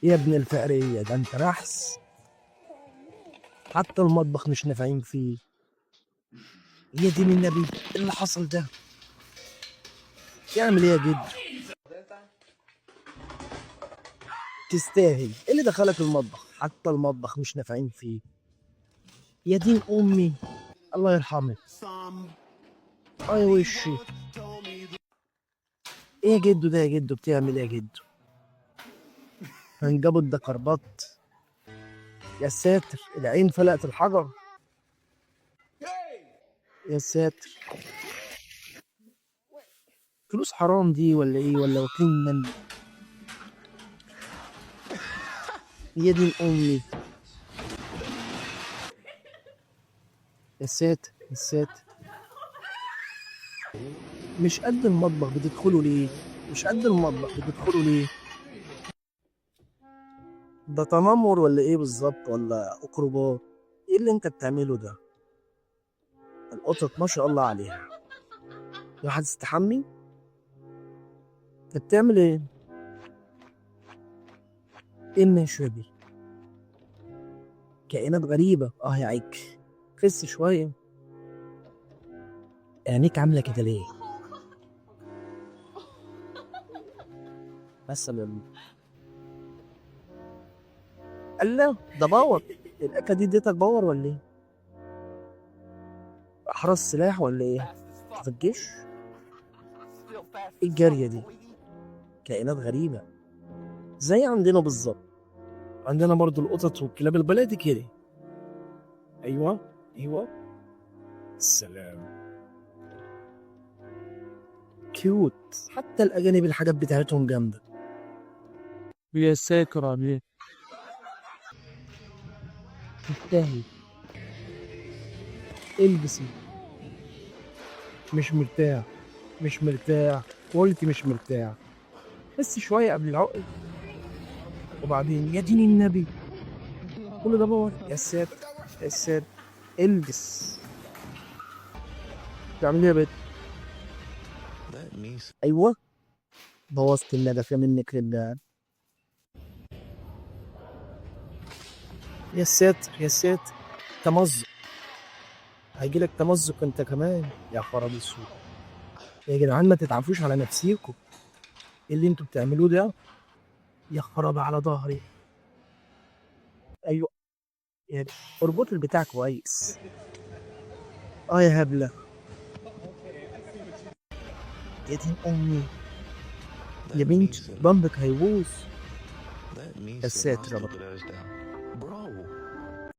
يا ابن الفقرية ده انت نحس. حتى المطبخ مش نافعين فيه. يا دين النبي، ايه اللي حصل ده؟ يعمل ايه يا جد؟ تستاهل. ايه اللي دخلك المطبخ؟ حتى المطبخ مش نافعين فيه. يا دين امي، الله يرحمك. اي وشي. ايه يا جدو ده؟ يا جدو بتعمل ايه يا جدو؟ هنجابوا الدكربات. يا ساتر، العين فلقت الحجر. يا ساتر. فلوس حرام دي ولا ايه؟ ولا واكلين من؟ يا دين امي. يا ساتر يا ساتر. مش قد المطبخ بتدخلوا ليه؟ مش قد المطبخ بتدخلوا ليه؟ ده تنمر ولا ايه بالظبط؟ ولا اكروبات؟ ايه اللي انت بتعمله ده؟ القطط ما شاء الله عليها. يا حد تستحمي؟ انت بتعمل ايه؟ ايه النشوة دي؟ كائنات غريبة اه يا عيك. خس شوية. عينيك عاملة كده ليه؟ مثلا. الله، ده باور. الأكلة دي اديتك باور ولا ايه؟ أحرس سلاح ولا ايه؟ في الجيش؟ ايه الجارية دي؟ كائنات غريبة زي عندنا بالظبط. عندنا برضو القطط والكلاب البلدي كده. ايوه ايوه. السلام. كيوت. حتى الأجانب الحاجات بتاعتهم جامدة. يا ساتر عليك. تستاهل. البسي. مش مرتاح. مش مرتاح. قلت مش مرتاح. بس شوية قبل العقد. وبعدين يا دين النبي، كل ده باور. يا ساتر يا ساتر. البس. تعمل ايه يا بت؟ ايوه. بوظت الندفة منك لله. يا ساتر يا ساتر. تمزق. هيجيلك تمزق انت كمان يا خراب السوق. يا جدعان ما تتعافوش على نفسيكم. ايه اللي انتوا بتعملوه ده؟ يا خراب على ظهري. ايوه. يعني اربط البتاع كويس. اه يا هبله. يا دين امي. يا بنت بامبك هيبوظ. يا ساتر يا رب.